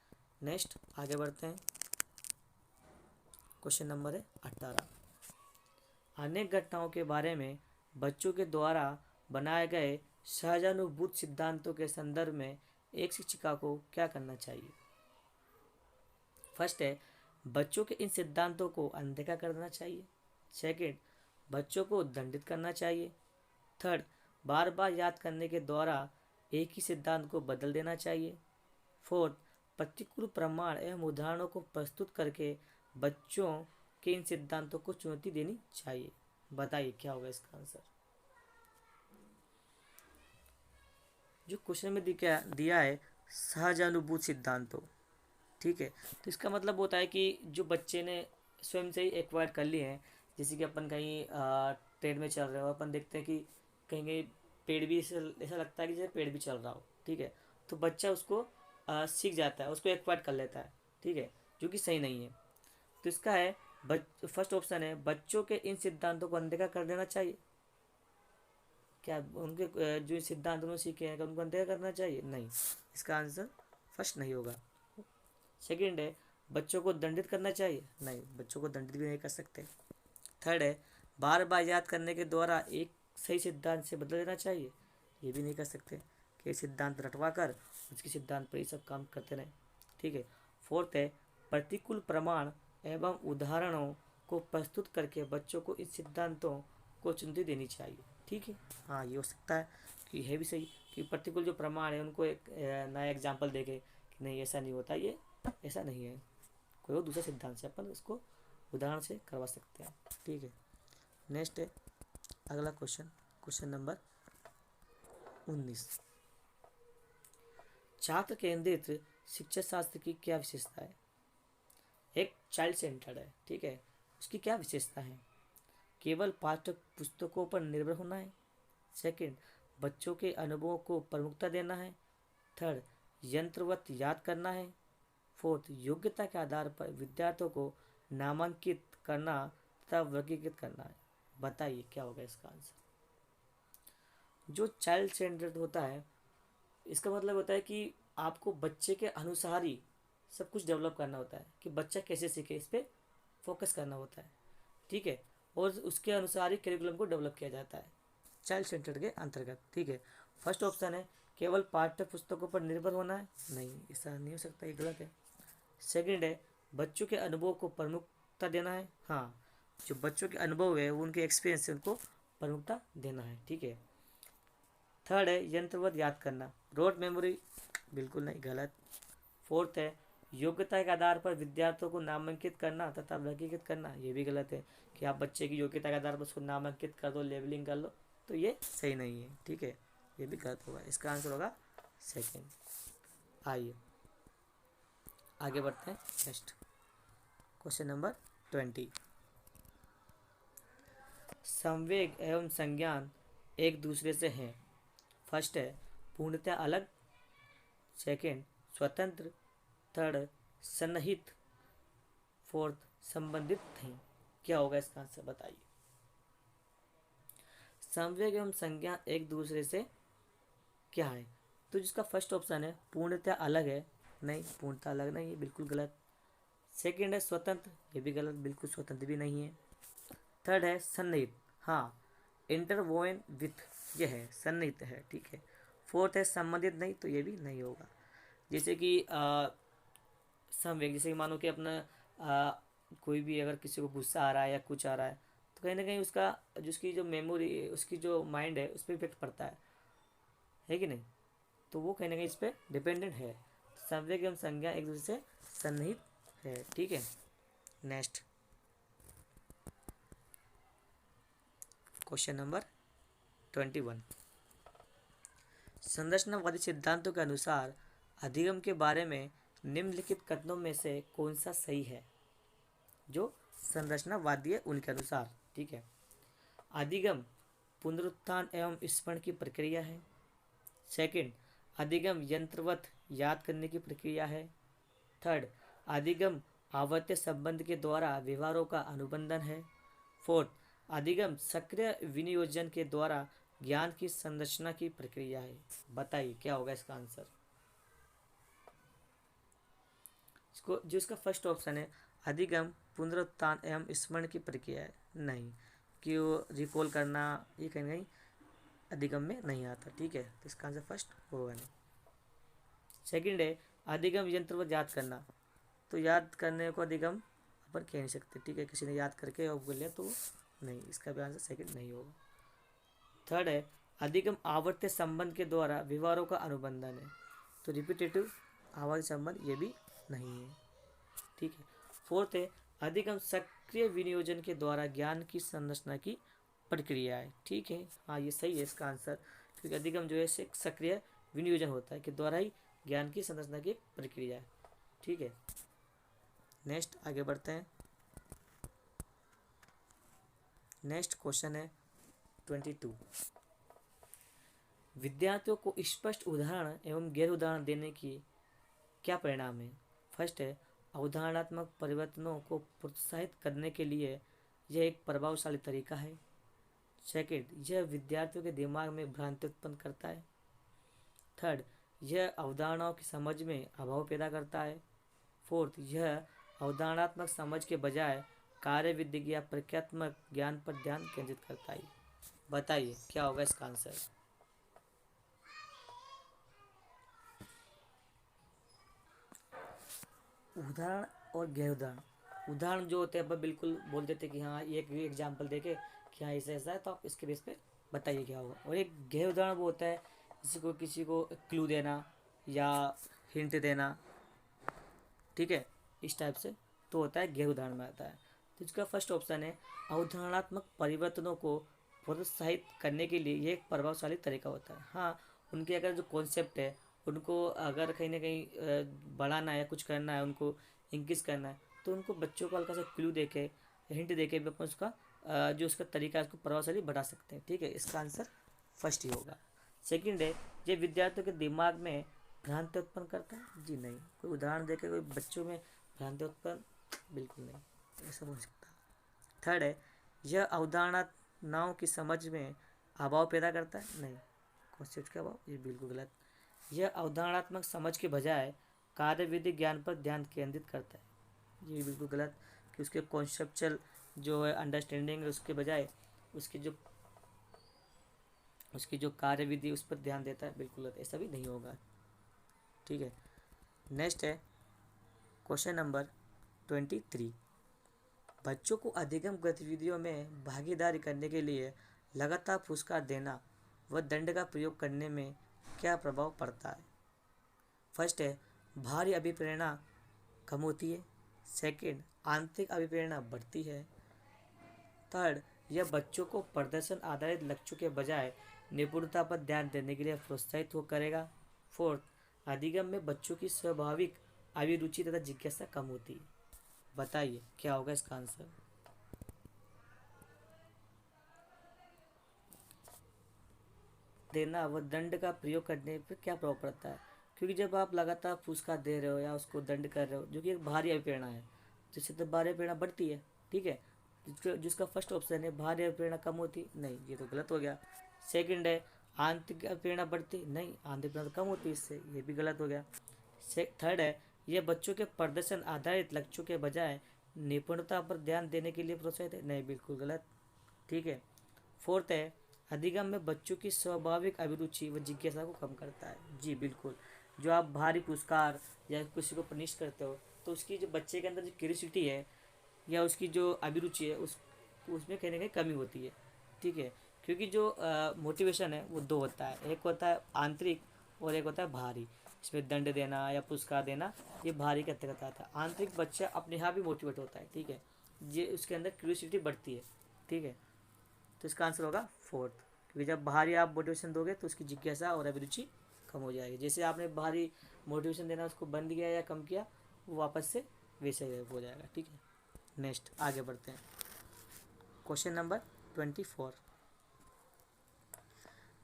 नेक्स्ट आगे बढ़ते हैं, क्वेश्चन नंबर है 18। अनेक घटनाओं के बारे में बच्चों के द्वारा बनाए गए सहजानुभूत सिद्धांतों के संदर्भ में एक शिक्षिका को क्या करना चाहिए? फर्स्ट है बच्चों के इन सिद्धांतों को अनदेखा कर देना चाहिए, सेकंड बच्चों को दंडित करना चाहिए, थर्ड बार बार याद करने के द्वारा एक ही सिद्धांत को बदल देना चाहिए, फोर्थ प्रतिकूल प्रमाण एवं उदाहरणों को प्रस्तुत करके बच्चों के इन सिद्धांतों को चुनौती देनी चाहिए। बताइए क्या होगा इसका आंसर? जो क्वेश्चन में दिया है सहजानुभूत सिद्धांतों, ठीक है, तो इसका मतलब होता है कि जो बच्चे ने स्वयं से ही एक्वायर कर लिए हैं, जैसे कि अपन कहीं ट्रेन में चल रहे हो, अपन देखते हैं कि कहीं कहीं पेड़ भी ऐसा लगता है कि जैसे पेड़ भी चल रहा हो, ठीक है, तो बच्चा उसको सीख जाता है, उसको एक्वायर कर लेता है, ठीक है, जो कि सही नहीं है। तो इसका है फर्स्ट ऑप्शन है बच्चों के इन सिद्धांतों को अनदेखा कर देना चाहिए। क्या उनके जो सिद्धांत उन्होंने सीखे हैं उनको अनदेखा करना चाहिए? नहीं, इसका आंसर फर्स्ट नहीं होगा। सेकंड है बच्चों को दंडित करना चाहिए? नहीं, बच्चों को दंडित भी नहीं कर सकते। थर्ड है बार बार याद करने के द्वारा एक सही सिद्धांत से बदल देना चाहिए, ये भी नहीं कर सकते कि सिद्धांत रटवा कर उसके सिद्धांत पर ही सब काम करते रहें। ठीक है। फोर्थ है, प्रतिकूल प्रमाण एवं उदाहरणों को प्रस्तुत करके बच्चों को इन सिद्धांतों को चुनौती देनी चाहिए। ठीक है, हाँ ये हो सकता है कि है भी सही कि प्रतिकूल जो प्रमाण है उनको एक नया एग्जाम्पल देके कि नहीं ऐसा नहीं होता, ये ऐसा नहीं है, कोई और दूसरा सिद्धांत से अपन उसको उदाहरण से करवा सकते हैं। ठीक है। नेक्स्ट है अगला क्वेश्चन, क्वेश्चन नंबर 19, छात्र केंद्रित शिक्षा शास्त्र की क्या विशेषता है? एक चाइल्ड सेंटर्ड है, ठीक है, उसकी क्या विशेषता है? केवल पाठ्य पुस्तकों पर निर्भर होना है। सेकंड, बच्चों के अनुभवों को प्रमुखता देना है। थर्ड, यंत्रवत याद करना है। फोर्थ, योग्यता के आधार पर विद्यार्थियों को नामांकित करना तथा वर्गीकृत करना है। बताइए क्या होगा इसका आंसर? जो चाइल्ड सेंटर्ड होता है इसका मतलब होता है कि आपको बच्चे के अनुसार ही सब कुछ डेवलप करना होता है कि बच्चा कैसे सीखे, इस पर फोकस करना होता है। ठीक है, और उसके अनुसार ही करिकुलम को डेवलप किया जाता है चाइल्ड सेंटर्ड के अंतर्गत। ठीक है। फर्स्ट ऑप्शन है केवल पाठ्य पुस्तकों पर निर्भर होना है, नहीं ऐसा नहीं हो सकता, ये गलत है। सेकंड है बच्चों के अनुभव को प्रमुखता देना है, हाँ जो बच्चों के अनुभव है वो उनके एक्सपीरियंस से उनको प्रमुखता देना है। ठीक है। थर्ड है यंत्रवत याद करना, रोड मेमोरी, बिल्कुल नहीं, गलत। फोर्थ है योग्यता के आधार पर विद्यार्थियों को नामांकित करना तथा वर्गीकृत करना, ये भी गलत है कि आप बच्चे की योग्यता के आधार पर उसको नामांकित कर दो, लेबलिंग कर लो, तो ये सही नहीं है। ठीक है, ये भी गलत होगा, इसका आंसर होगा सेकेंड। आइए आगे बढ़ते हैं। नेक्स्ट क्वेश्चन नंबर 20, संवेग एवं संज्ञान एक दूसरे से हैं। फर्स्ट है पूर्णतः अलग, सेकंड स्वतंत्र, थर्ड सन्निहित, फोर्थ संबंधित नहीं। क्या होगा इसका आंसर बताइए? संवेग एवं संज्ञा एक दूसरे से क्या है? तो जिसका फर्स्ट ऑप्शन है पूर्णतः अलग है, नहीं पूर्णतः अलग नहीं है, बिल्कुल गलत। सेकंड है स्वतंत्र, ये भी गलत, बिल्कुल स्वतंत्र भी नहीं है। थर्ड है सन्निहित, हाँ इंटरवोन विथ, ये है सन्निहित है। ठीक है। फोर्थ है संबंधित नहीं, तो ये भी नहीं होगा। जैसे कि संवेग, जैसे कि मानो कि अपना कोई भी अगर किसी को गुस्सा आ रहा है या कुछ आ रहा है तो कहीं ना कहीं उसका जिसकी जो मेमोरी, उसकी जो माइंड है उस पर इफेक्ट पड़ता है कि नहीं? तो वो कहीं ना कहीं इस पर डिपेंडेंट है। संवेग एवं संज्ञा एक दूसरे से सन्निहित है। ठीक है। नेक्स्ट क्वेश्चन नंबर 21, संरचनावादी सिद्धांतों के अनुसार अधिगम के बारे में निम्नलिखित कथनों में से कौन सा सही है? जो संरचनावादी है उनके अनुसार। ठीक है। अधिगम पुनरुत्थान एवं स्मरण की प्रक्रिया है। सेकंड, अधिगम यंत्रवत याद करने की प्रक्रिया है। थर्ड, अधिगम आवर्त्य संबंध के द्वारा व्यवहारों का अनुबंधन है। फोर्थ, अधिगम सक्रिय विनियोजन के द्वारा ज्ञान की संरचना की प्रक्रिया है। बताइए क्या होगा इसका आंसर? इसको जो इसका फर्स्ट ऑप्शन है अधिगम पुनरुत्थान एवं स्मरण की प्रक्रिया है, नहीं कि वो रिकॉल करना, ये कहीं कहीं अधिगम में नहीं आता। ठीक है, तो इसका आंसर फर्स्ट होगा नहीं। सेकंड है अधिगम यंत्रवत याद करना, तो याद करने को अधिगम अपन कह नहीं सकते। ठीक है, किसी ने याद करके और बोल लिया तो नहीं, इसका भी आंसर सेकंड नहीं होगा। थर्ड है अधिगम आवर्त्य संबंध के द्वारा व्यवहारों का अनुबंधन है, तो रिपीटेटिव आवर्त संबंध ये भी नहीं है। ठीक है। फोर्थ है अधिगम सक्रिय विनियोजन के द्वारा ज्ञान की संरचना की प्रक्रिया है। ठीक है, हाँ ये सही है इसका आंसर, क्योंकि अधिगम जो है सक्रिय विनियोजन होता है कि द्वारा ही ज्ञान की संरचना की प्रक्रिया है। ठीक है। नेक्स्ट आगे बढ़ते हैं। नेक्स्ट क्वेश्चन है 22, विद्यार्थियों को स्पष्ट उदाहरण एवं गैर उदाहरण देने की क्या परिणाम है? फर्स्ट है अवधारणात्मक परिवर्तनों को प्रोत्साहित करने के लिए यह एक प्रभावशाली तरीका है। सेकंड, यह विद्यार्थियों के दिमाग में भ्रांति उत्पन्न करता है। थर्ड, यह अवधारणाओं की समझ में अभाव पैदा करता है। फोर्थ, यह अवधारणात्मक समझ के बजाय कार्य विधि या प्रक्रियात्मक ज्ञान पर ध्यान केंद्रित करता है। बताइए क्या होगा इसका आंसर। उदाहरण और गैर उदाहरण। उदाहरण जो होते हैं अपन बिल्कुल बोल देते हैं कि हाँ ये एक एग्जाम्पल दे के कि हाँ ऐसा ऐसा है, तो आप इसके बेस पे बताइए क्या होगा। और एक गैर उदाहरण वो होता है किसी को क्लू देना या हिंट देना, ठीक है, इस टाइप से तो होता है, गैर उदाहरण में आता है। तो इसका फर्स्ट ऑप्शन है अवधारणात्मक परिवर्तनों को प्रोत्साहित करने के लिए ये एक प्रभावशाली तरीका होता है। हाँ, उनके अगर जो कॉन्सेप्ट है उनको अगर कहीं ना कहीं बढ़ाना है या कुछ करना है, उनको इंक्रीज करना है, तो उनको बच्चों को हल्का सा क्लू दे के हिंट दे के भी अपन उसका जो उसका तरीका है उसको प्रभावशाली बढ़ा सकते हैं। ठीक है, इसका आंसर फर्स्ट ही होगा। सेकंड है ये विद्यार्थियों के दिमाग में भ्रांति उत्पन्न करता है। जी नहीं, कोई उदाहरण देकर कोई बच्चों में भ्रांति उत्पन्न बिल्कुल नहीं, ऐसा हो सकता। थर्ड है यह अवधारणाओं की समझ में अभाव पैदा करता है। नहीं, कॉन्सेप्ट का अभाव, ये बिल्कुल गलत। यह अवधारणात्मक समझ के बजाय कार्यविधि ज्ञान पर ध्यान केंद्रित करता है। ये बिल्कुल गलत कि उसके कॉन्सेप्चुअल जो है अंडरस्टैंडिंग है उसके बजाय उसकी जो कार्यविधि उस पर ध्यान देता है, बिल्कुल गलत, ऐसा भी नहीं होगा। ठीक है, नेक्स्ट है क्वेश्चन नंबर 23। बच्चों को अधिगम गतिविधियों में भागीदारी करने के लिए लगातार पुरस्कार देना व दंड का प्रयोग करने में क्या प्रभाव पड़ता है। फर्स्ट है बाहरी अभिप्रेरणा कम होती है। सेकंड, आंतरिक अभिप्रेरणा बढ़ती है। थर्ड, यह बच्चों को प्रदर्शन आधारित लक्ष्यों के बजाय निपुणता पर ध्यान देने के लिए प्रोत्साहित हो करेगा। फोर्थ, अधिगम में बच्चों की स्वाभाविक अभिरुचि तथा जिज्ञासा कम होती है। बताइए क्या होगा इसका आंसर। देना व दंड का प्रयोग करने पर क्या प्रभाव पड़ता है। क्योंकि जब आप लगातार पुरस्कार दे रहे हो या उसको दंड कर रहे हो, जो कि एक बाहरी अभिप्रेरणा है, जिससे तो बाहरी अभिप्रेरणा बढ़ती है। ठीक है, जिसका फर्स्ट ऑप्शन है बाहरी अभिप्रेरणा कम होती, नहीं, ये तो गलत हो गया। सेकंड है आंतरिक अभिप्रेरणा बढ़ती, नहीं, आंतरिक प्रेरणा कम होती इससे, ये भी गलत हो गया। थर्ड है यह बच्चों के प्रदर्शन आधारित लक्ष्यों के बजाय निपुणता पर ध्यान देने के लिए प्रोत्साहित है, नहीं, बिल्कुल गलत। ठीक है, फोर्थ है अधिगम में बच्चों की स्वाभाविक अभिरुचि व जिज्ञासा को कम करता है। जी बिल्कुल, जो आप भारी पुरस्कार या किसी को पनिश करते हो तो उसकी जो बच्चे के अंदर जो क्यूरियोसिटी है या उसकी जो अभिरुचि है उसमें कहीं ना कहीं कमी होती है। ठीक है, क्योंकि जो मोटिवेशन है वो दो होता है, एक होता है आंतरिक और एक होता है बाहरी। इसमें दंड देना या पुरस्कार देना ये बाहरी के अंतर्गत आता है। आंतरिक बच्चा अपने आप ही मोटिवेट होता है। ठीक है, ये उसके अंदर क्यूरियोसिटी बढ़ती है। ठीक है, तो इसका आंसर होगा फोर्थ, क्योंकि जब बाहरी आप मोटिवेशन दोगे तो उसकी जिज्ञासा और अभिरुचि कम हो जाएगी। जैसे आपने बाहरी मोटिवेशन देना उसको बंद किया या कम किया, वो वापस से वैसे ही हो जाएगा। ठीक है, नेक्स्ट आगे बढ़ते हैं। Question number 24।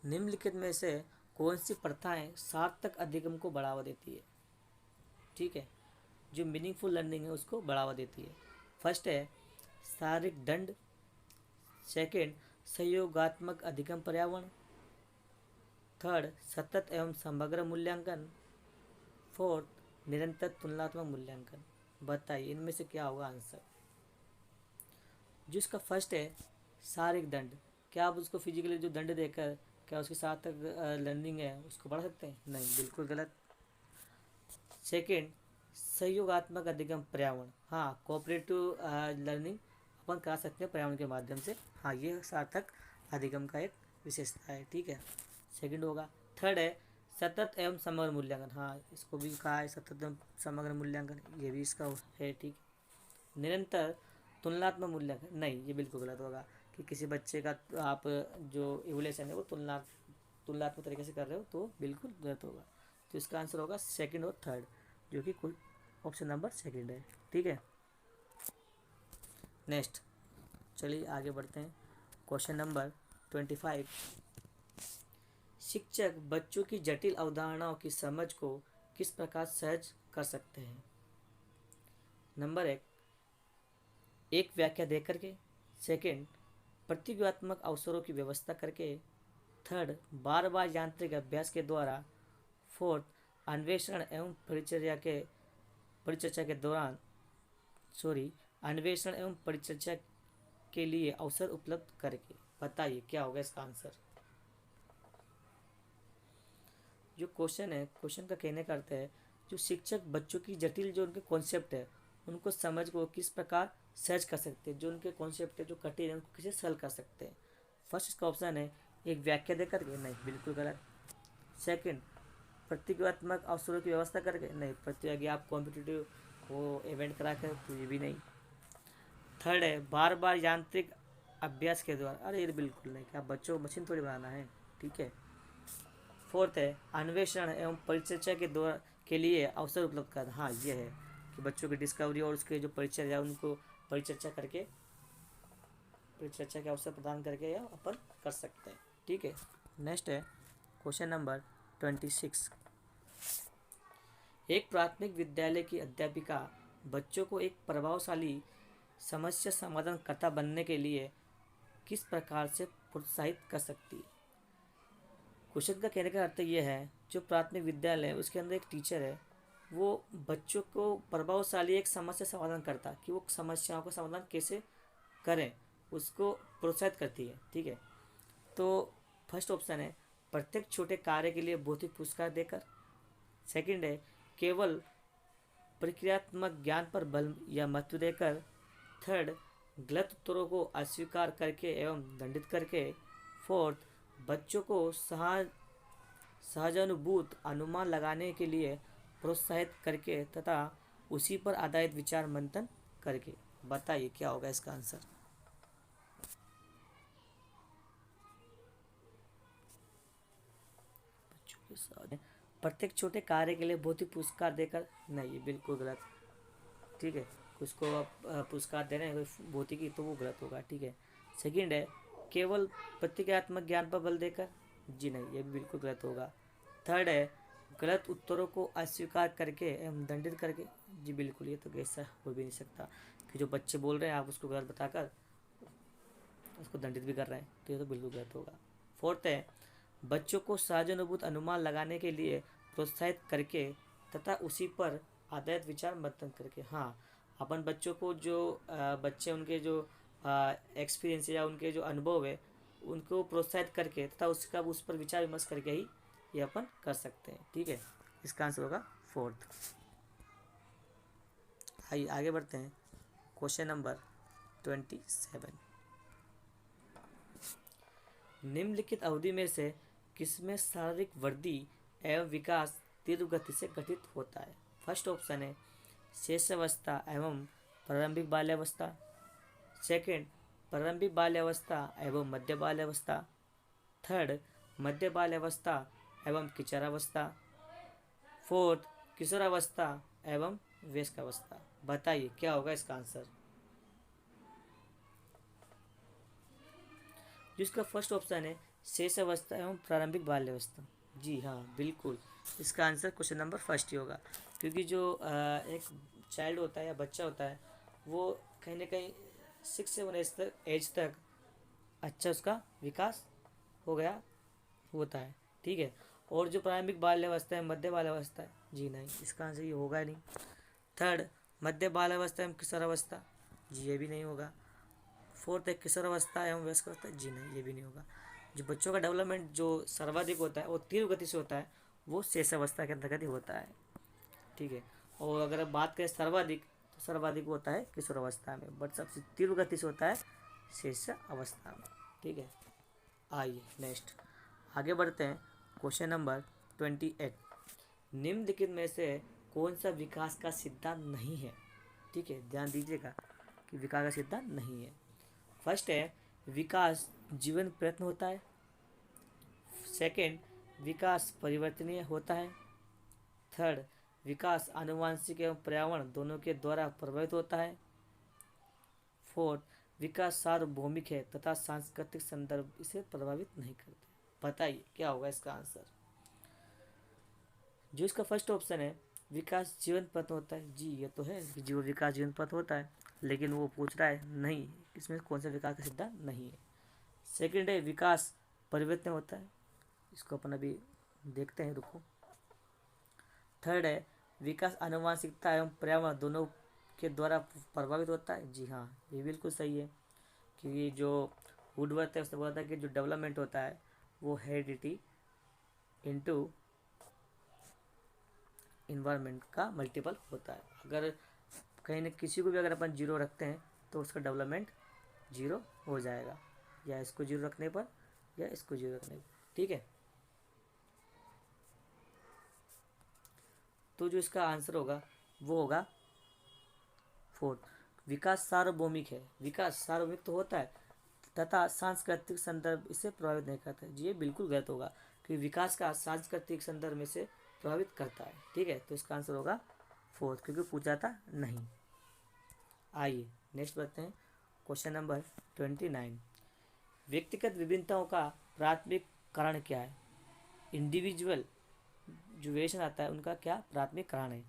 निम्नलिखित में से कौन सी प्रथाएं सार्थक अधिगम को बढ़ावा देती है। ठीक है, जो मीनिंगफुल लर्निंग है उसको बढ़ावा देती है। फर्स्ट है शारीरिक दंड। सेकंड, सहयोगात्मक अधिगम पर्यावरण। थर्ड, सतत एवं समग्र मूल्यांकन। फोर्थ, निरंतर तुलनात्मक मूल्यांकन। बताइए इनमें से क्या होगा आंसर। जिसका फर्स्ट है शारीरिक दंड, क्या आप उसको फिजिकली जो दंड देकर क्या उसके साथ तक लर्निंग है उसको बढ़ा सकते हैं, नहीं, बिल्कुल गलत। सेकंड, सहयोगात्मक अधिगम पर्यावरण, हाँ, कोऑपरेटिव लर्निंग अपन करा सकते हैं पर्यावरण के माध्यम से। हाँ, ये सार्थक अधिगम का एक विशेषता है। ठीक है, सेकंड होगा। थर्ड है सतत एवं समग्र मूल्यांकन, हाँ, इसको भी कहा है सतत एवं समग्र मूल्यांकन, ये भी इसका है। ठीक, निरंतर तुलनात्मक मूल्यांकन, नहीं, ये बिल्कुल गलत होगा कि किसी बच्चे का आप जो इवोल्यूशन है वो तुलनात्मक तरीके से कर रहे हो, तो बिल्कुल गलत होगा। तो इसका आंसर होगा सेकंड और थर्ड, जो कि कोई ऑप्शन नंबर सेकंड है। ठीक है, नेक्स्ट चलिए आगे बढ़ते हैं। Question number 25। शिक्षक बच्चों की जटिल अवधारणाओं की समझ को किस प्रकार सहज कर सकते हैं। नंबर एक व्याख्या दे करके। सेकंड, प्रतिक्रियात्मक अवसरों की व्यवस्था करके। थर्ड, बार बार यांत्रिक अभ्यास के द्वारा। फोर्थ, अन्वेषण एवं परिचर्चा के दौरान अन्वेषण एवं परिचर्चा के लिए अवसर उपलब्ध करके। बताइए क्या होगा इसका आंसर। जो क्वेश्चन है, क्वेश्चन का कहने का अर्थ है जो शिक्षक बच्चों की जटिल जो उनके कॉन्सेप्ट है उनको समझ को किस प्रकार सहज कर सकते हैं, जो उनके कॉन्सेप्ट है जो कठिन है उनको कैसे सरल कर सकते हैं। फर्स्ट इसका ऑप्शन है एक व्याख्या दे करके, नहीं बिल्कुल गलत। सेकंड, प्रतिक्रियात्मक अवसरों की व्यवस्था करके, नहीं। प्रतियोगी आप कॉम्पिटिटिव वो इवेंट करा कर, तो ये भी नहीं। थर्ड है बार बार यांत्रिक अभ्यास के द्वारा, अरे ये बिल्कुल नहीं, क्या बच्चों को मशीन थोड़ी बनाना है, ठीक है। फोर्थ है अन्वेषण एवं परिचर्चा के द्वारा के लिए अवसर उपलब्ध कर, हाँ ये है कि बच्चों की डिस्कवरी और उसके जो परिचर्या उनको परिचर्चा करके, परिचर्चा के अवसर प्रदान करके या अपन कर सकते हैं, ठीक है। नेक्स्ट है क्वेश्चन नंबर 26। एक प्राथमिक विद्यालय की अध्यापिका बच्चों को एक प्रभावशाली समस्या समाधानकर्ता बनने के लिए किस प्रकार से प्रोत्साहित कर सकती है। क्वेश्चन का कहने का अर्थ ये है जो प्राथमिक विद्यालय है उसके अंदर एक टीचर है, वो बच्चों को प्रभावशाली एक समस्या समाधान करता कि वो समस्याओं का समाधान कैसे करें उसको प्रोत्साहित करती है, ठीक है। तो फर्स्ट ऑप्शन है प्रत्येक छोटे कार्य के लिए भौतिक पुरस्कार देकर। सेकंड है केवल प्रक्रियात्मक ज्ञान पर बल या महत्व देकर। थर्ड, गलत उत्तरों को अस्वीकार करके एवं दंडित करके। फोर्थ, बच्चों को सहजानुभूत अनुमान लगाने के लिए प्रोत्साहित करके तथा उसी पर आधारित विचार मंथन करके। बताइए क्या होगा इसका आंसर। बच्चों के साथ प्रत्येक छोटे कार्य के लिए भौतिक पुरस्कार देकर, नहीं ये बिल्कुल गलत, ठीक है। उसको आप पुरस्कार दे रहे हैं भौतिकी तो वो गलत होगा, ठीक है। सेकंड है केवल प्रतीकात्मक ज्ञान पर बल देकर, जी नहीं ये भी बिल्कुल गलत होगा। थर्ड है गलत उत्तरों को अस्वीकार करके एवं दंडित करके, जी बिल्कुल ये तो ऐसा हो भी नहीं सकता कि जो बच्चे बोल रहे हैं आप उसको गलत बताकर उसको दंडित भी कर रहे हैं, तो ये तो बिल्कुल गलत होगा। फोर्थ है बच्चों को सहजानुभूत अनुमान लगाने के लिए प्रोत्साहित करके तथा उसी पर आधारित विचार मंथन करके। हाँ, अपन बच्चों को जो बच्चे उनके जो एक्सपीरियंस या उनके जो अनुभव है उनको प्रोत्साहित करके तथा उसका उस पर विचार विमर्श करके ही ये अपन कर सकते हैं, ठीक है। इसका आंसर होगा फोर्थ। आइए आगे बढ़ते हैं क्वेश्चन नंबर 27। निम्नलिखित अवधि में से किसमें शारीरिक वृद्धि एवं विकास तीव्र गति से घटित होता है। फर्स्ट ऑप्शन है शैशवावस्था एवं प्रारंभिक बाल्यावस्था। सेकंड, प्रारंभिक बाल्यावस्था एवं मध्य बाल्यावस्था। थर्ड, मध्य बाल्यावस्था एवं किशोरावस्था। फोर्थ, किशोरावस्था एवं वयस्कावस्था। बताइए क्या होगा इसका आंसर। जिसका फर्स्ट ऑप्शन है शेष अवस्था एवं प्रारंभिक बाल्यावस्था, जी हाँ बिल्कुल इसका आंसर क्वेश्चन नंबर फर्स्ट ही होगा। क्योंकि जो एक चाइल्ड होता है या बच्चा होता है वो कहीं ना कहीं 6 से 7 एज तक अच्छा उसका विकास हो गया होता है, ठीक है। और जो प्रारंभिक बाल्यावस्था है मध्य बाल्यावस्था है, जी नहीं इसका आंसर ये होगा नहीं। थर्ड, मध्य बाल्यावस्था एवं किशोरावस्था, जी ये भी नहीं होगा। फोर्थ है किशोरावस्था एवं वयस्क अवस्था, जी नहीं ये भी नहीं होगा। जो बच्चों का डेवलपमेंट जो सर्वाधिक होता है वो तीव्र गति से होता है वो शेषावस्था के अंतर्गत ही होता है, ठीक है। और अगर बात करें सर्वाधिक तो सर्वाधिक होता है किशोरावस्था में, बट सबसे तीव्र गति से होता है शेष अवस्था में, ठीक है। आइए नेक्स्ट आगे बढ़ते हैं क्वेश्चन नंबर 28। निम्नलिखित में से कौन सा विकास का सिद्धांत नहीं है, ठीक है। ध्यान दीजिएगा कि विकास का सिद्धांत नहीं है। फर्स्ट है विकास जीवन प्रयत्न होता है। सेकंड, विकास परिवर्तनीय होता है। थर्ड, विकास आनुवांशिक एवं पर्यावरण दोनों के द्वारा प्रभावित होता है। फोर्थ, विकास सार्वभौमिक है तथा सांस्कृतिक संदर्भ इसे प्रभावित नहीं करते। बताइए क्या होगा इसका आंसर। जो इसका फर्स्ट ऑप्शन है विकास जीवन पथ होता है, जी ये तो है कि जीव विकास जीवन पथ होता है, लेकिन वो पूछ रहा है नहीं इसमें कौन सा विकास का सिद्धांत नहीं है। सेकंड है विकास परिवर्तन होता है, इसको अपन अभी देखते हैं, रुको। थर्ड है विकास आनुवांशिकता एवं पर्यावरण दोनों के द्वारा प्रभावित होता है, जी हाँ ये बिल्कुल सही है। क्योंकि जो वुडवर्थ है, उसने बोला था कि जो डेवलपमेंट होता है वो हेरिडिटी इनटू इन्वायरमेंट का मल्टीपल होता है। अगर कहीं न किसी को भी अगर अपन जीरो रखते हैं तो उसका डेवलपमेंट जीरो हो जाएगा, या इसको जीरो रखने पर या इसको जीरो रखने पर, ठीक है। तो जो इसका आंसर होगा वो होगा फोर्थ। विकास सार्वभौमिक है, विकास सार्वभौमिक तो होता है तथा सांस्कृतिक संदर्भ इसे प्रभावित नहीं करता है। जी ये बिल्कुल गलत होगा कि विकास का सांस्कृतिक संदर्भ में से प्रभावित करता है, ठीक है। तो इसका आंसर होगा फोर्थ, क्योंकि पूछा था नहीं। आइए नेक्स्ट बढ़ते हैं, क्वेश्चन नंबर 29। व्यक्तिगत विभिन्नताओं का प्राथमिक कारण क्या है? इंडिविजुअल जो वेरिएशन आता है उनका क्या प्राथमिक कारण है?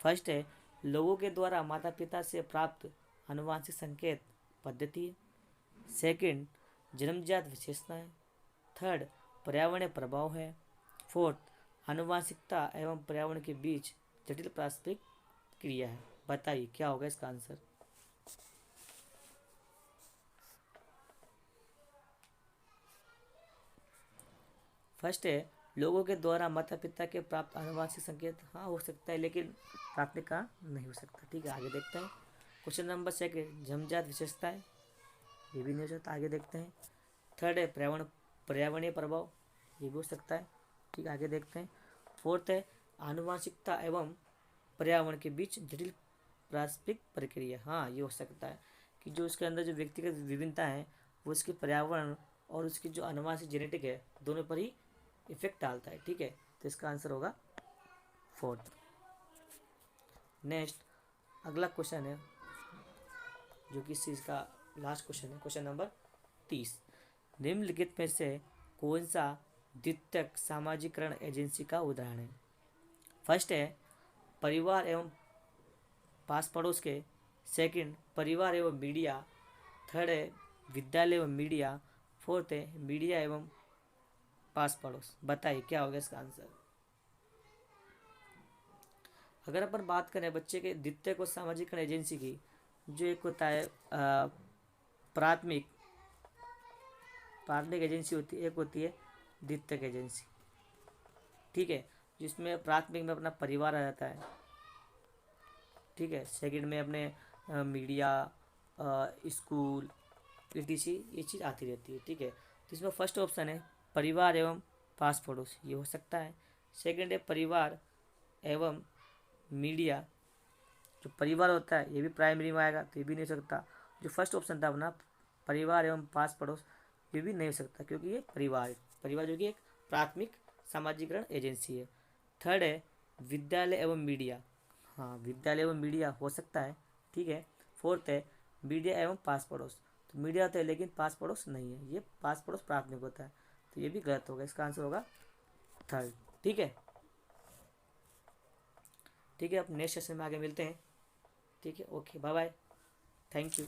फर्स्ट है लोगों के द्वारा माता पिता से प्राप्त आनुवंशिक संकेत पद्धति। सेकंड जन्मजात विशेषताएं। थर्ड पर्यावरणीय प्रभाव है। फोर्थ आनुवंशिकता एवं पर्यावरण के बीच जटिल पारस्परिक क्रिया है। बताइए क्या होगा इसका आंसर? फर्स्ट है लोगों के द्वारा माता पिता के प्राप्त आनुवंशिक संकेत, हाँ हो सकता है लेकिन प्राथमिक कारण नहीं हो सकता, ठीक है। आगे देखते हैं क्वेश्चन नंबर सेकंड जन्मजात विशेषताएं, ये भी नहीं हो सकता। आगे देखते हैं थर्ड है पर्यावरणीय प्रभाव, ये भी हो सकता है, ठीक है। आगे देखते हैं फोर्थ है आनुवंशिकता एवं पर्यावरण के बीच जटिल पारस्परिक प्रक्रिया, हाँ ये हो सकता है कि जो उसके अंदर जो व्यक्तिगत विभिन्नता है वो उसके पर्यावरण और उसकी जो आनुवंशिक जेनेटिक है दोनों पर ही इफेक्ट डालता है, ठीक है। तो इसका आंसर होगा फोर्थ। नेक्स्ट अगला क्वेश्चन है जो कि इस चीज़ का लास्ट क्वेश्चन है, क्वेश्चन नंबर 30। निम्नलिखित में से कौन सा द्वितीयक सामाजिकरण एजेंसी का उदाहरण है? फर्स्ट है परिवार एवं पास पड़ोस के। सेकंड परिवार एवं मीडिया। थर्ड है विद्यालय एवं मीडिया। फोर्थ है मीडिया एवं पास पड़ोस। बताइए क्या होगा इसका आंसर? अगर अपन बात करें बच्चे के द्वितीयक और सामाजिकरण एजेंसी की, जो एक होता है प्राथमिक एजेंसी होती है, एक होती है द्वितीयक एजेंसी, ठीक है। जिसमें प्राथमिक में अपना परिवार आ जाता है, ठीक है। सेकंड में अपने मीडिया, स्कूल, etc ये चीज़ आती रहती है, ठीक है। तो इसमें फर्स्ट ऑप्शन है परिवार एवं पास पड़ोस, ये हो सकता है। सेकंड है परिवार एवं मीडिया, जो परिवार होता है ये भी प्राइमरी में आएगा तो ये भी नहीं हो सकता। जो फर्स्ट ऑप्शन था अपना परिवार एवं पास पड़ोस, ये भी नहीं हो सकता क्योंकि ये परिवार जो कि एक प्राथमिक सामाजिकरण एजेंसी है। थर्ड है विद्यालय एवं मीडिया, हाँ विद्यालय एवं मीडिया हो सकता है, ठीक है। फोर्थ है मीडिया एवं पास पड़ोस, तो मीडिया होता है लेकिन पास पड़ोस नहीं है, ये पास पड़ोस प्राथमिक होता है, तो ये भी गलत होगा। इसका आंसर होगा थर्ड, ठीक है। ठीक है, अब नेक्स्ट सेशन में आगे मिलते हैं, ठीक है। Okay bye bye, thank you.